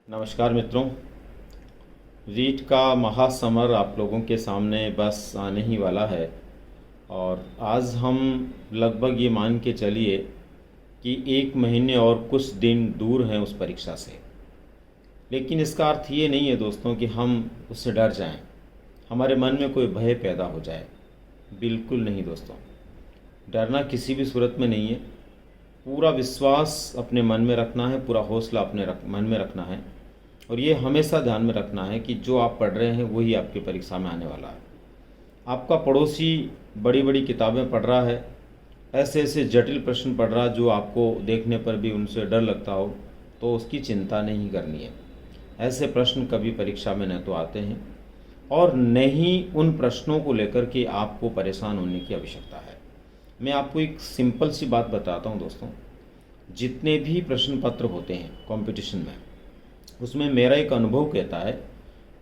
नमस्कार मित्रों। रीट का महासमर आप लोगों के सामने बस आने ही वाला है और आज हम लगभग ये मान के चलिए कि 1 महीने और कुछ दिन दूर हैं उस परीक्षा से। लेकिन इसका अर्थ ये नहीं है दोस्तों कि हम उससे डर जाएं, हमारे मन में कोई भय पैदा हो जाए। बिल्कुल नहीं दोस्तों, डरना किसी भी सूरत में नहीं है। पूरा विश्वास अपने मन में रखना है, पूरा हौसला अपने मन में रखना है और ये हमेशा ध्यान में रखना है कि जो आप पढ़ रहे हैं वही आपकी परीक्षा में आने वाला है। आपका पड़ोसी बड़ी बड़ी किताबें पढ़ रहा है, ऐसे ऐसे जटिल प्रश्न पढ़ रहा जो आपको देखने पर भी उनसे डर लगता हो, तो उसकी चिंता नहीं करनी है। ऐसे प्रश्न कभी परीक्षा में न तो आते हैं और न ही उन प्रश्नों को लेकर के आपको परेशान होने की आवश्यकता है। मैं आपको एक सिंपल सी बात बताता हूँ दोस्तों, जितने भी प्रश्न पत्र होते हैं कंपटीशन में, उसमें मेरा एक अनुभव कहता है,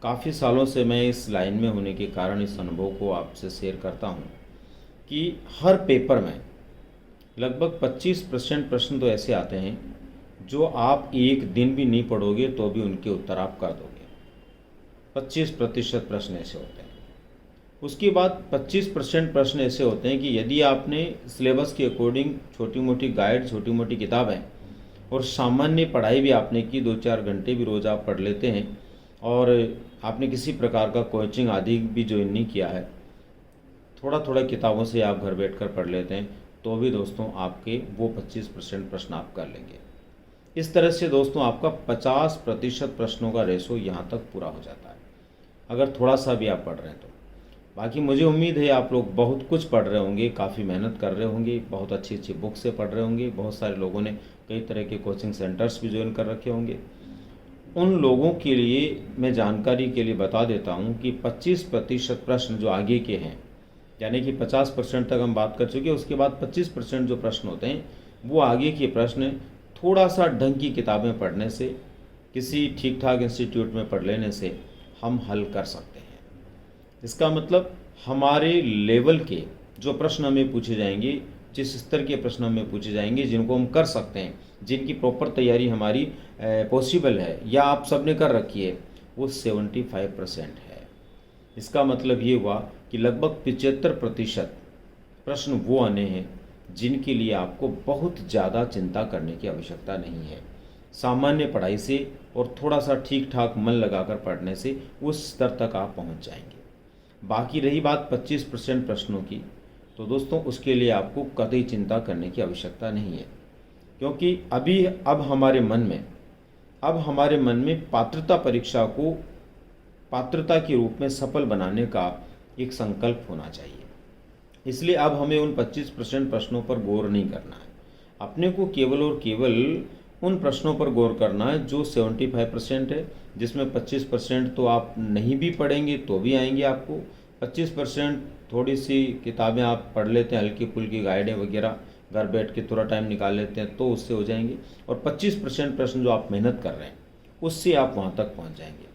काफ़ी सालों से मैं इस लाइन में होने के कारण इस अनुभव को आपसे शेयर करता हूँ कि हर पेपर में लगभग 25% प्रश्न तो ऐसे आते हैं जो आप एक दिन भी नहीं पढ़ोगे तो भी उनके उत्तर आप कर दोगे। 25% प्रश्न ऐसे होते हैं। उसके बाद 25% प्रश्न ऐसे होते हैं कि यदि आपने सिलेबस के अकॉर्डिंग छोटी मोटी गाइड, छोटी मोटी किताबें और सामान्य पढ़ाई भी आपने की, 2-4 घंटे भी रोज़ आप पढ़ लेते हैं और आपने किसी प्रकार का कोचिंग आदि भी ज्वाइन नहीं किया है, थोड़ा थोड़ा किताबों से आप घर बैठकर पढ़ लेते हैं, तो भी दोस्तों आपके वो 25% प्रश्न आप कर लेंगे। इस तरह से दोस्तों आपका 50% प्रश्नों का रेशो यहाँ तक पूरा हो जाता है, अगर थोड़ा सा भी आप पढ़ रहे हैं तो। बाकी मुझे उम्मीद है आप लोग बहुत कुछ पढ़ रहे होंगे, काफ़ी मेहनत कर रहे होंगे, बहुत अच्छी अच्छी बुक से पढ़ रहे होंगे। बहुत सारे लोगों ने कई तरह के कोचिंग सेंटर्स भी ज्वाइन कर रखे होंगे। उन लोगों के लिए मैं जानकारी के लिए बता देता हूं कि 25% प्रश्न जो आगे के हैं, यानी कि 50% तक हम बात कर चुके हैं, उसके बाद 25% जो प्रश्न होते हैं वो आगे के प्रश्न थोड़ा सा ढंग की किताबें पढ़ने से, किसी ठीक ठाक इंस्टीट्यूट में पढ़ लेने से हम हल कर सकते हैं। इसका मतलब हमारे लेवल के जो प्रश्न हमें पूछे जाएंगे, जिस स्तर के प्रश्न हमें पूछे जाएंगे, जिनको हम कर सकते हैं, जिनकी प्रॉपर तैयारी हमारी पॉसिबल है या आप सब ने कर रखी है, वो 75% है। इसका मतलब ये हुआ कि लगभग 75% प्रश्न वो आने हैं जिनके लिए आपको बहुत ज़्यादा चिंता करने की आवश्यकता नहीं है। सामान्य पढ़ाई से और थोड़ा सा ठीक ठाक मन लगाकर पढ़ने से उस स्तर तक आप पहुंच जाएंगे। बाकी रही बात 25% प्रश्नों की, तो दोस्तों उसके लिए आपको कतई चिंता करने की आवश्यकता नहीं है, क्योंकि अब हमारे मन में पात्रता परीक्षा को पात्रता के रूप में सफल बनाने का एक संकल्प होना चाहिए। इसलिए अब हमें उन 25% प्रश्नों पर गौर नहीं करना है। अपने को केवल और केवल उन प्रश्नों पर गौर करना है जो 75% है, जिसमें 25% तो आप नहीं भी पढ़ेंगे तो भी आएंगे आपको। 25% थोड़ी सी किताबें आप पढ़ लेते हैं, हल्की फुल्की गाइडें वगैरह घर बैठ के थोड़ा टाइम निकाल लेते हैं तो उससे हो जाएंगे। और 25% प्रश्न जो आप मेहनत कर रहे हैं उससे आप वहाँ तक पहुँच जाएंगे।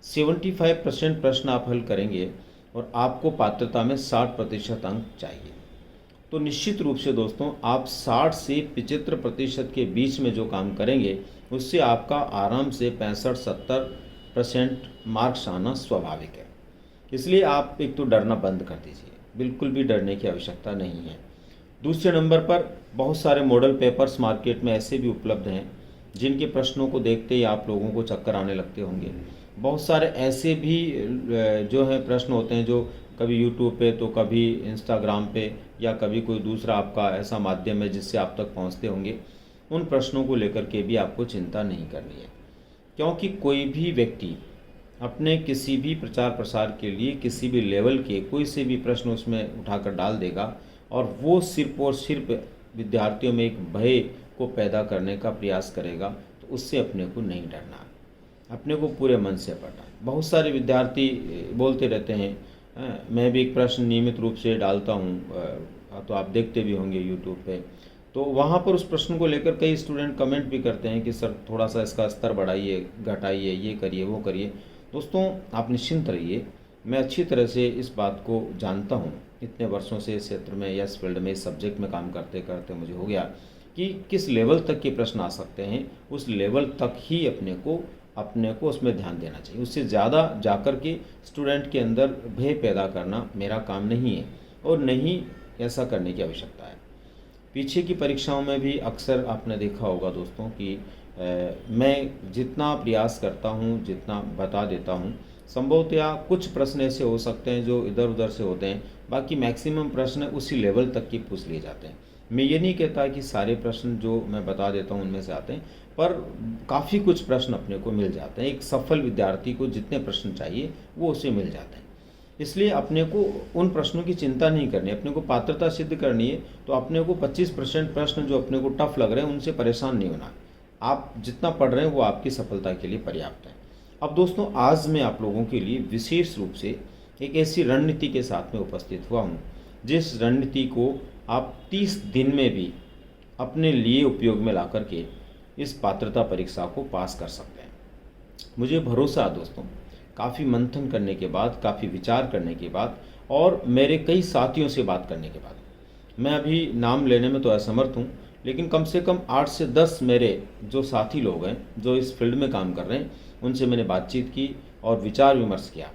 75% प्रश्न आप हल करेंगे और आपको पात्रता में 60% अंक चाहिए। तो निश्चित रूप से दोस्तों आप 60 से 75% के बीच में जो काम करेंगे उससे आपका आराम से 65-70% मार्क्स आना स्वाभाविक है। इसलिए आप एक तो डरना बंद कर दीजिए, बिल्कुल भी डरने की आवश्यकता नहीं है। दूसरे नंबर पर बहुत सारे मॉडल पेपर्स मार्केट में ऐसे भी उपलब्ध हैं जिनके प्रश्नों को देखते ही आप लोगों को चक्कर आने लगते होंगे। बहुत सारे ऐसे भी जो है प्रश्न होते हैं जो कभी यूट्यूब पे तो कभी इंस्टाग्राम पे या कभी कोई दूसरा आपका ऐसा माध्यम है जिससे आप तक पहुंचते होंगे। उन प्रश्नों को लेकर के भी आपको चिंता नहीं करनी है, क्योंकि कोई भी व्यक्ति अपने किसी भी प्रचार प्रसार के लिए किसी भी लेवल के कोई से भी प्रश्न उसमें उठाकर डाल देगा और वो सिर्फ और सिर्फ विद्यार्थियों में एक भय को पैदा करने का प्रयास करेगा। तो उससे अपने को नहीं डरना है, अपने को पूरे मन से पढ़ना है। बहुत सारे विद्यार्थी बोलते रहते हैं, मैं भी एक प्रश्न नियमित रूप से डालता हूँ, तो आप देखते भी होंगे यूट्यूब पे, तो वहाँ पर उस प्रश्न को लेकर कई स्टूडेंट कमेंट भी करते हैं कि सर थोड़ा सा इसका स्तर बढ़ाइए, घटाइए, ये करिए, वो करिए। दोस्तों आप निश्चिंत रहिए, मैं अच्छी तरह से इस बात को जानता हूँ। इतने वर्षों से इस क्षेत्र में या इस फील्ड में, इस सब्जेक्ट में काम करते करते मुझे हो गया कि किस लेवल तक के प्रश्न आ सकते हैं, उस लेवल तक ही अपने को अपने को उसमें ध्यान देना चाहिए। उससे ज़्यादा जाकर के स्टूडेंट के अंदर भय पैदा करना मेरा काम नहीं है और नहीं ऐसा करने की आवश्यकता है। पीछे की परीक्षाओं में भी अक्सर आपने देखा होगा दोस्तों कि मैं जितना प्रयास करता हूँ, जितना बता देता हूँ, संभवतया कुछ प्रश्न ऐसे हो सकते हैं जो इधर उधर से होते हैं, बाकी मैक्सिमम प्रश्न उसी लेवल तक के पूछ लिए जाते हैं। मैं ये नहीं कहता कि सारे प्रश्न जो मैं बता देता हूँ उनमें से आते हैं, पर काफ़ी कुछ प्रश्न अपने को मिल जाते हैं। एक सफल विद्यार्थी को जितने प्रश्न चाहिए वो उसे मिल जाते हैं। इसलिए अपने को उन प्रश्नों की चिंता नहीं करनी, अपने को पात्रता सिद्ध करनी है। तो अपने को 25% प्रश्न जो अपने को टफ लग रहे हैं उनसे परेशान नहीं होना। आप जितना पढ़ रहे हैं वो आपकी सफलता के लिए पर्याप्त है। अब दोस्तों, आज मैं आप लोगों के लिए विशेष रूप से एक ऐसी रणनीति के साथ में उपस्थित हुआ हूँ जिस रणनीति को आप 30 दिन में भी अपने लिए उपयोग में ला करके इस पात्रता परीक्षा को पास कर सकते हैं। मुझे भरोसा है दोस्तों, काफ़ी मंथन करने के बाद, काफ़ी विचार करने के बाद और मेरे कई साथियों से बात करने के बाद, मैं अभी नाम लेने में तो असमर्थ हूँ, लेकिन कम से कम 8 से 10 मेरे जो साथी लोग हैं जो इस फील्ड में काम कर रहे हैं उनसे मैंने बातचीत की और विचार विमर्श किया।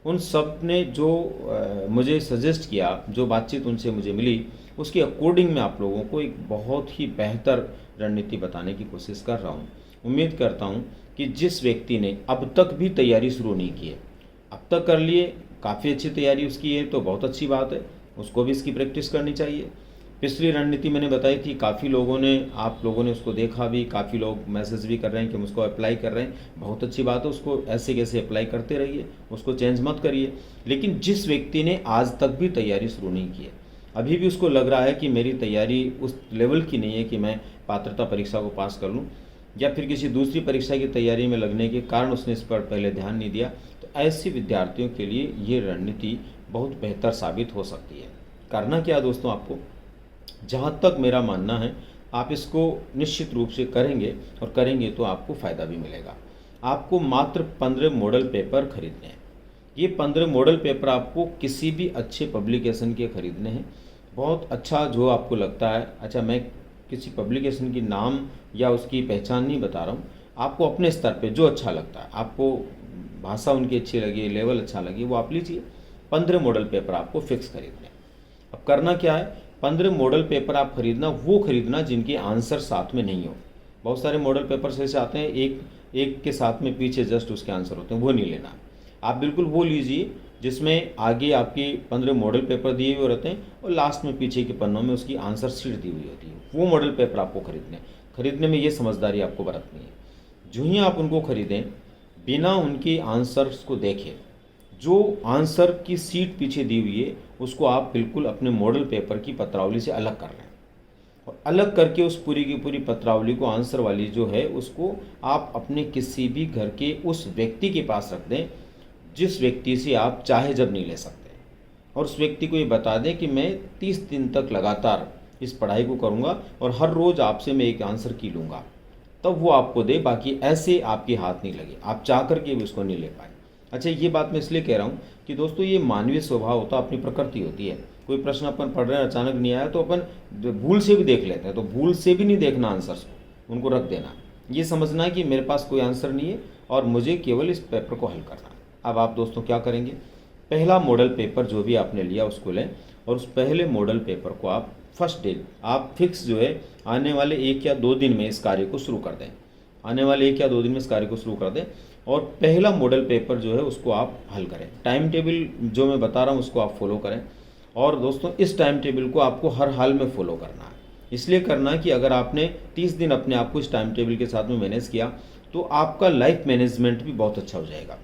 उन सब ने जो मुझे सजेस्ट किया, जो बातचीत उनसे मुझे मिली, उसके अकॉर्डिंग मैं आप लोगों को एक बहुत ही बेहतर रणनीति बताने की कोशिश कर रहा हूँ। उम्मीद करता हूँ कि जिस व्यक्ति ने अब तक भी तैयारी शुरू नहीं की है, अब तक कर लिए, काफ़ी अच्छी तैयारी उसकी है तो बहुत अच्छी बात है, उसको भी इसकी प्रैक्टिस करनी चाहिए। पिछली रणनीति मैंने बताई थी, काफ़ी लोगों ने, आप लोगों ने उसको देखा भी, काफ़ी लोग मैसेज भी कर रहे हैं कि हम उसको अप्लाई कर रहे हैं, बहुत अच्छी बात है। उसको ऐसे कैसे अप्लाई करते रहिए, उसको चेंज मत करिए। लेकिन जिस व्यक्ति ने आज तक भी तैयारी शुरू नहीं की है, अभी भी उसको लग रहा है कि मेरी तैयारी उस लेवल की नहीं है कि मैं पात्रता परीक्षा को पास कर लूँ, या फिर किसी दूसरी परीक्षा की तैयारी में लगने के कारण उसने इस पर पहले ध्यान नहीं दिया, तो ऐसे विद्यार्थियों के लिए ये रणनीति बहुत बेहतर साबित हो सकती है। करना क्या है दोस्तों, आपको जहाँ तक मेरा मानना है आप इसको निश्चित रूप से करेंगे, और करेंगे तो आपको फ़ायदा भी मिलेगा। आपको मात्र 15 मॉडल पेपर खरीदने हैं। ये 15 मॉडल पेपर आपको किसी भी अच्छे पब्लिकेशन के खरीदने हैं। बहुत अच्छा जो आपको लगता है, अच्छा मैं किसी पब्लिकेशन की नाम या उसकी पहचान नहीं बता रहा हूँ, आपको अपने स्तर पे जो अच्छा लगता है, आपको भाषा उनकी अच्छी लगी, लेवल अच्छा लगी, वो आप लीजिए। 15 मॉडल पेपर आपको फिक्स खरीदने। अब करना क्या है, 15 मॉडल पेपर आप खरीदना, वो खरीदना जिनके आंसर साथ में नहीं हो। बहुत सारे मॉडल पेपर्स ऐसे आते हैं एक के साथ में पीछे जस्ट उसके आंसर होते हैं, वो नहीं लेना। आप बिल्कुल वो लीजिए जिसमें आगे आपके 15 मॉडल पेपर दिए हुए रहते हैं और लास्ट में पीछे के पन्नों में उसकी आंसर शीट दी हुई होती है। वो मॉडल पेपर आपको खरीदने में ये समझदारी आपको बरतनी है। जो ही आप उनको खरीदें, बिना उनके आंसर्स को देखे, जो आंसर की सीट पीछे दी हुई है उसको आप बिल्कुल अपने मॉडल पेपर की पत्रावली से अलग कर लें, और अलग करके उस पूरी की पूरी पत्रावली को, आंसर वाली जो है, उसको आप अपने किसी भी घर के उस व्यक्ति के पास रख दें जिस व्यक्ति से आप चाहे जब नहीं ले सकते, और उस व्यक्ति को ये बता दें कि मैं 30 दिन तक लगातार इस पढ़ाई को करूँगा और हर रोज़ आपसे मैं एक आंसर की लूँगा, तब वो आपको दे। बाकी ऐसे आपके हाथ नहीं लगे, आप चाह करके भी उसको नहीं ले पाए। अच्छा, ये बात मैं इसलिए कह रहा हूँ कि दोस्तों ये मानवीय स्वभाव होता है, अपनी प्रकृति होती है। कोई प्रश्न अपन पढ़ रहे हैं, अचानक नहीं आया तो अपन भूल से भी देख लेते हैं, तो भूल से भी नहीं देखना आंसर्स को, उनको रख देना। ये समझना है कि मेरे पास कोई आंसर नहीं है और मुझे केवल इस पेपर को हल करना है। अब आप दोस्तों क्या करेंगे, पहला मॉडल पेपर जो भी आपने लिया उसको लें, और उस पहले मॉडल पेपर को आप फर्स्ट डे, आप फिक्स जो है आने वाले 1 या 2 दिन में इस कार्य को शुरू कर दें। आने वाले 1 या 2 दिन में इस कार्य को शुरू कर दें और पहला मॉडल पेपर जो है उसको आप हल करें। टाइम टेबल जो मैं बता रहा हूँ उसको आप फॉलो करें, और दोस्तों इस टाइम टेबल को आपको हर हाल में फॉलो करना है। इसलिए करना है कि अगर आपने 30 दिन अपने आप को इस टाइम टेबल के साथ में मैनेज किया तो आपका लाइफ मैनेजमेंट भी बहुत अच्छा हो जाएगा।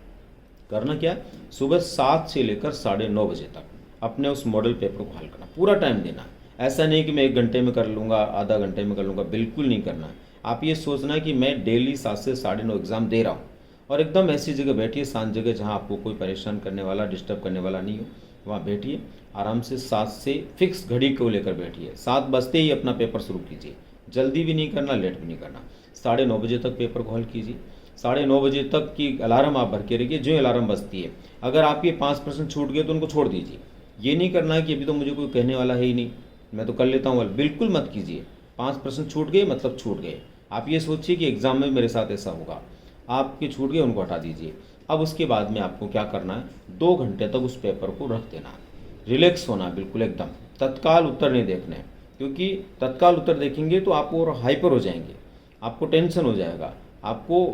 करना क्या है, सुबह 7 से लेकर 9:30 बजे तक अपने उस मॉडल पेपर को हल करना, पूरा टाइम देना। ऐसा नहीं कि मैं 1 घंटे में कर लूँगा, आधा घंटे में कर लूँगा, बिल्कुल नहीं करना है। आप ये सोचना है कि मैं डेली 7 से 9:30 एग्ज़ाम दे रहा हूँ, और एकदम ऐसी जगह बैठिए, शांत जगह, जहाँ आपको कोई परेशान करने वाला, डिस्टर्ब करने वाला नहीं हो, वहाँ बैठिए आराम से। 7 से फिक्स घड़ी को लेकर बैठिए, 7 बजते ही अपना पेपर शुरू कीजिए। जल्दी भी नहीं करना, लेट भी नहीं करना। 9:30 बजे तक पेपर को हल कीजिए। 9:30 बजे तक की अलार्म आप भर के रखिए। जो अलार्म बजती है, अगर आपके 5% छूट गए तो उनको छोड़ दीजिए। ये नहीं करना है कि अभी तो मुझे कोई कहने वाला है ही नहीं, मैं तो कर लेता हूँ, बिल्कुल मत कीजिए। 5% छूट गए मतलब छूट गए। आप ये सोचिए कि एग्ज़ाम में मेरे साथ ऐसा होगा। आपके छूट गए उनको हटा दीजिए। अब उसके बाद में आपको क्या करना है, 2 घंटे तक उस पेपर को रख देना है, रिलैक्स होना बिल्कुल एकदम, तत्काल उत्तर नहीं देखने हैं, क्योंकि तत्काल उत्तर देखेंगे तो आप और हाइपर हो जाएंगे, आपको टेंशन हो जाएगा, आपको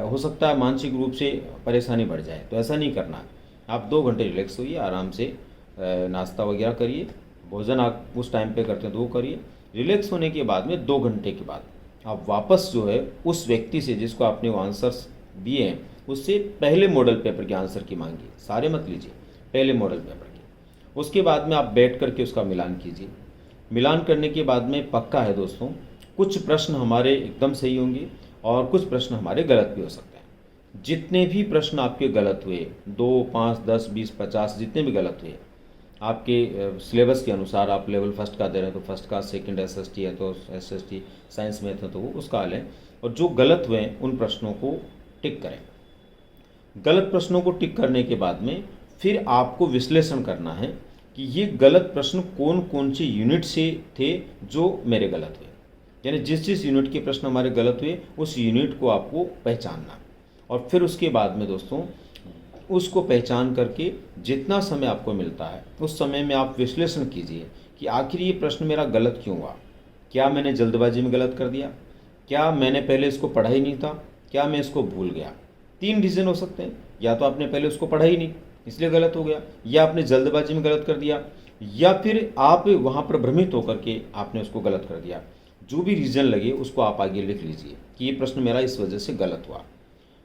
हो सकता है मानसिक रूप से परेशानी बढ़ जाए। तो ऐसा नहीं करना है। आप 2 घंटे रिलैक्स होइए, आराम से नाश्ता वगैरह करिए, भोजन आप उस टाइम पे करते हैं तो वो करिए। रिलैक्स होने के बाद में 2 घंटे के बाद आप वापस जो है उस व्यक्ति से जिसको आपने वो आंसर्स दिए हैं उससे पहले मॉडल पेपर के आंसर की मांगिए, सारे मत लीजिए, पहले मॉडल पेपर के। उसके बाद में आप बैठ करके उसका मिलान कीजिए। मिलान करने के बाद में पक्का है दोस्तों, कुछ प्रश्न हमारे एकदम सही होंगे और कुछ प्रश्न हमारे गलत भी हो सकते हैं। जितने भी प्रश्न आपके गलत हुए, 2, 5, 10, 20, 50 जितने भी गलत हुए, आपके सिलेबस के अनुसार आप लेवल फर्स्ट का दे रहे हैं तो फर्स्ट का, सेकंड एसएसटी है तो एसएसटी, साइंस मैथ है तो वो उसका हल है। और जो गलत हुए हैं उन प्रश्नों को टिक करें। गलत प्रश्नों को टिक करने के बाद में फिर आपको विश्लेषण करना है कि ये गलत प्रश्न कौन कौन से यूनिट से थे जो मेरे गलत हुए, यानी जिस जिस यूनिट के प्रश्न हमारे गलत हुए उस यूनिट को आपको पहचानना। और फिर उसके बाद में दोस्तों उसको पहचान करके जितना समय आपको मिलता है उस समय में आप विश्लेषण कीजिए कि आखिर ये प्रश्न मेरा गलत क्यों हुआ। क्या मैंने जल्दबाजी में गलत कर दिया, क्या मैंने पहले इसको पढ़ा ही नहीं था, क्या मैं इसको भूल गया। 3 रीज़न हो सकते हैं, या तो आपने पहले उसको पढ़ा ही नहीं इसलिए गलत हो गया, या आपने जल्दबाजी में गलत कर दिया, या फिर आप वहाँ पर भ्रमित होकर के आपने उसको गलत कर दिया। जो भी रीज़न लगे उसको आप आगे लिख लीजिए कि ये प्रश्न मेरा इस वजह से गलत हुआ।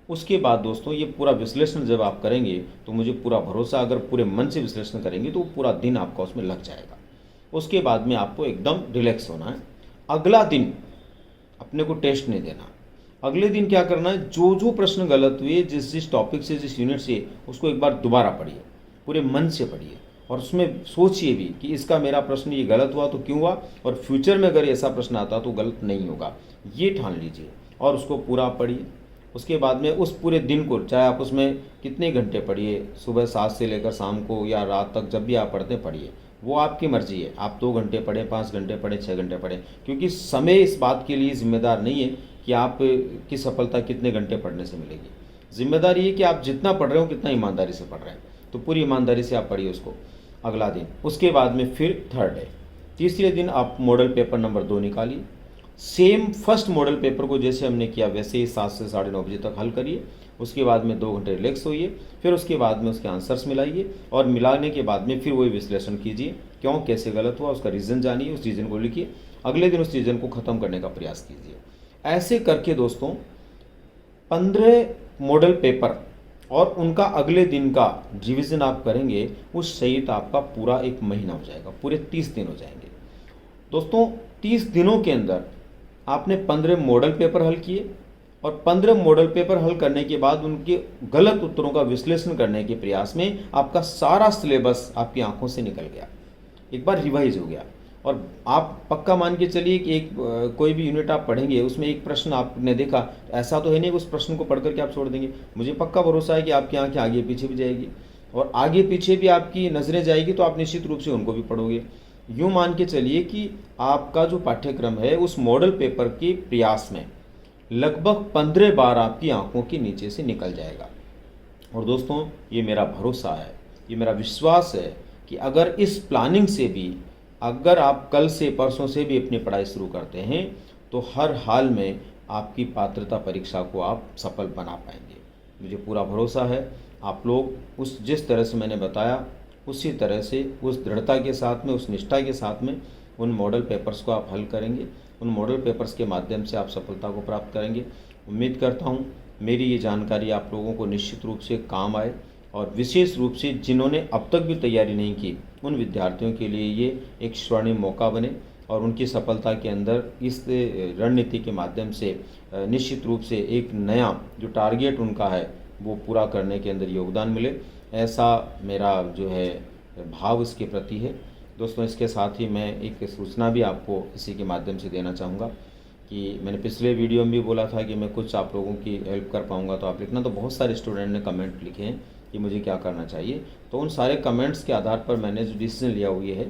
उसके बाद दोस्तों ये पूरा विश्लेषण जब आप करेंगे तो मुझे पूरा भरोसा, अगर पूरे मन से विश्लेषण करेंगे तो पूरा दिन आपका उसमें लग जाएगा। उसके बाद में आपको एकदम रिलैक्स होना है। अगला दिन अपने को टेस्ट नहीं देना। अगले दिन क्या करना है, जो जो प्रश्न गलत हुए जिस जिस टॉपिक से, जिस यूनिट से, उसको एक बार दोबारा पढ़िए, पूरे मन से पढ़िए और उसमें सोचिए भी कि इसका मेरा प्रश्न ये गलत हुआ तो क्यों हुआ, और फ्यूचर में अगर ऐसा प्रश्न आता तो गलत नहीं होगा, ये ठान लीजिए और उसको पूरा पढ़िए। उसके बाद में उस पूरे दिन को, चाहे आप उसमें कितने घंटे पढ़िए, सुबह 7 से लेकर शाम को या रात तक, जब भी आप पढ़ते पढ़िए, वो आपकी मर्जी है। आप 2 घंटे पढ़ें, 5 घंटे पढ़ें, 6 घंटे पढ़ें, क्योंकि समय इस बात के लिए जिम्मेदार नहीं है कि आप की सफलता कितने घंटे पढ़ने से मिलेगी। जिम्मेदारी ये कि आप जितना पढ़ रहे हो कितना ईमानदारी से पढ़ रहे हैं, तो पूरी ईमानदारी से आप पढ़िए उसको अगला दिन। उसके बाद में फिर थर्ड डे, तीसरे दिन आप मॉडल पेपर नंबर 2 निकालिए। सेम फर्स्ट मॉडल पेपर को जैसे हमने किया वैसे ही 7 से 9:30 बजे तक हल करिए। उसके बाद में 2 घंटे रिलैक्स होइए, फिर उसके बाद में उसके आंसर्स मिलाइए और मिलाने के बाद में फिर वही विश्लेषण कीजिए, क्यों कैसे गलत हुआ उसका रीज़न जानिए, उस रीज़न को लिखिए, अगले दिन उस रीज़न को ख़त्म करने का प्रयास कीजिए। ऐसे करके दोस्तों 15 मॉडल पेपर और उनका अगले दिन का रिवीजन आप करेंगे, उस सहित आपका पूरा 1 महीना हो जाएगा, पूरे 30 दिन हो जाएंगे। दोस्तों 30 दिनों के अंदर आपने 15 मॉडल पेपर हल किए और 15 मॉडल पेपर हल करने के बाद उनके गलत उत्तरों का विश्लेषण करने के प्रयास में आपका सारा सिलेबस आपकी आंखों से निकल गया, एक बार रिवाइज हो गया। और आप पक्का मान के चलिए कि एक कोई भी यूनिट आप पढ़ेंगे उसमें एक प्रश्न आपने देखा, ऐसा तो है नहीं उस प्रश्न को पढ़ करके आप छोड़ देंगे। मुझे पक्का भरोसा है कि आपकी आंखें आगे पीछे भी जाएगी और आगे पीछे भी आपकी नज़रें जाएगी, तो आप निश्चित रूप से उनको भी पढ़ोगे। यूँ मान के चलिए कि आपका जो पाठ्यक्रम है उस मॉडल पेपर के प्रयास में लगभग 15 बार आपकी आंखों के नीचे से निकल जाएगा। और दोस्तों ये मेरा भरोसा है, ये मेरा विश्वास है कि अगर इस प्लानिंग से भी, अगर आप कल से परसों से भी अपनी पढ़ाई शुरू करते हैं तो हर हाल में आपकी पात्रता परीक्षा को आप सफल बना पाएंगे। मुझे पूरा भरोसा है आप लोग उस जिस तरह से मैंने बताया उसी तरह से, उस दृढ़ता के साथ में, उस निष्ठा के साथ में उन मॉडल पेपर्स को आप हल करेंगे। उन मॉडल पेपर्स के माध्यम से आप सफलता को प्राप्त करेंगे। उम्मीद करता हूँ मेरी ये जानकारी आप लोगों को निश्चित रूप से काम आए और विशेष रूप से जिन्होंने अब तक भी तैयारी नहीं की उन विद्यार्थियों के लिए ये एक स्वर्णिम मौका बने और उनकी सफलता के अंदर इस रणनीति के माध्यम से निश्चित रूप से एक नया जो टारगेट उनका है वो पूरा करने के अंदर योगदान मिले, ऐसा मेरा जो है भाव इसके प्रति है। दोस्तों इसके साथ ही मैं एक सूचना भी आपको इसी के माध्यम से देना चाहूँगा कि मैंने पिछले वीडियो में भी बोला था कि मैं कुछ आप लोगों की हेल्प कर पाऊँगा तो आप लिखना। तो बहुत सारे स्टूडेंट ने कमेंट लिखे हैं कि मुझे क्या करना चाहिए, तो उन सारे कमेंट्स के आधार पर मैंने जो डिसीजन लिया हुआ है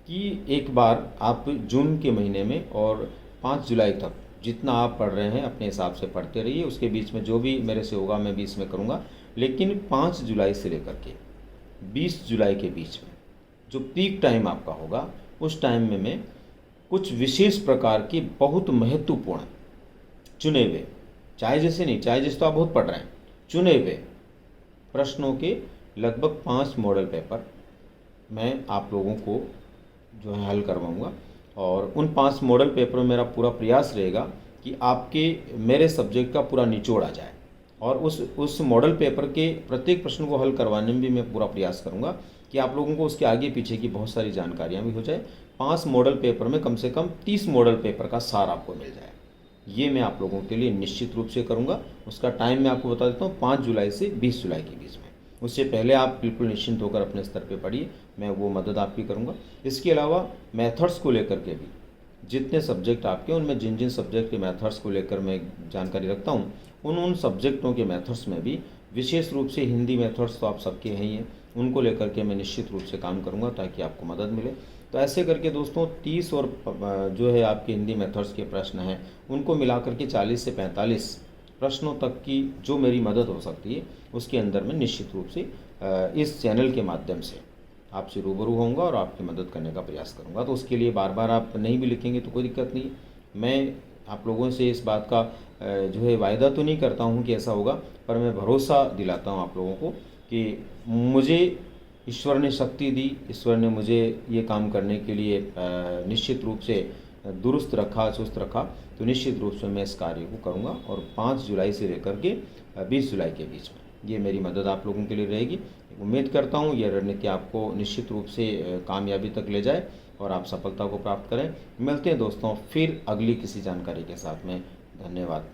कि एक बार आप जून के महीने में और 5 जुलाई तक जितना आप पढ़ रहे हैं अपने हिसाब से पढ़ते रहिए, उसके बीच में जो भी मेरे से होगा मैं भी इसमें करूँगा। लेकिन 5 जुलाई से लेकर के 20 जुलाई के बीच में जो पीक टाइम आपका होगा, उस टाइम में मैं कुछ विशेष प्रकार की बहुत महत्वपूर्ण चुने हुए, चाहे जैसे नहीं, चाहे जैसे तो आप बहुत पढ़ रहे हैं, चुने हुए प्रश्नों के लगभग 5 मॉडल पेपर मैं आप लोगों को जो है हल करवाऊँगा। और उन 5 मॉडल पेपरों में मेरा पूरा प्रयास रहेगा कि आपके मेरे सब्जेक्ट का पूरा निचोड़ आ जाए, और उस मॉडल पेपर के प्रत्येक प्रश्न को हल करवाने में भी मैं पूरा प्रयास करूंगा कि आप लोगों को उसके आगे पीछे की बहुत सारी जानकारियां भी हो जाए। 5 मॉडल पेपर में कम से कम 30 मॉडल पेपर का सार आपको मिल जाए, ये मैं आप लोगों के लिए निश्चित रूप से करूंगा। उसका टाइम मैं आपको बता देता हूँ, 5 जुलाई से 20 जुलाई के बीच में। उससे पहले आप बिल्कुल निश्चिंत होकर अपने स्तर पे पढ़िए, मैं वो मदद आपकी करूँगा। इसके अलावा मेथड्स को लेकर के भी जितने सब्जेक्ट आपके, उनमें जिन जिन सब्जेक्ट के मेथड्स को लेकर मैं जानकारी रखता हूँ, उन सब्जेक्टों के मेथड्स में भी विशेष रूप से हिंदी मेथड्स तो आप सबके हैं ही हैं, उनको लेकर के मैं निश्चित रूप से काम करूँगा ताकि आपको मदद मिले। तो ऐसे करके दोस्तों 30 और जो है आपके हिंदी मेथड्स के प्रश्न हैं, उनको मिलाकर के 40 से 45 प्रश्नों तक की जो मेरी मदद हो सकती है, उसके अंदर मैं निश्चित रूप से इस चैनल के माध्यम से आपसे रूबरू होऊंगा और आपकी मदद करने का प्रयास करूंगा। तो उसके लिए बार बार आप नहीं भी लिखेंगे तो कोई दिक्कत नहीं है। मैं आप लोगों से इस बात का जो है वायदा तो नहीं करता हूं कि ऐसा होगा, पर मैं भरोसा दिलाता हूं आप लोगों को कि मुझे ईश्वर ने शक्ति दी, ईश्वर ने मुझे ये काम करने के लिए निश्चित रूप से दुरुस्त रखा, चुस्त रखा, तो निश्चित रूप से मैं इस कार्य को करूँगा। और 5 जुलाई से लेकर के 20 जुलाई के बीच में ये मेरी मदद आप लोगों के लिए रहेगी। उम्मीद करता हूँ ये रणनीति आपको निश्चित रूप से कामयाबी तक ले जाए और आप सफलता को प्राप्त करें। मिलते हैं दोस्तों फिर अगली किसी जानकारी के साथ में। धन्यवाद।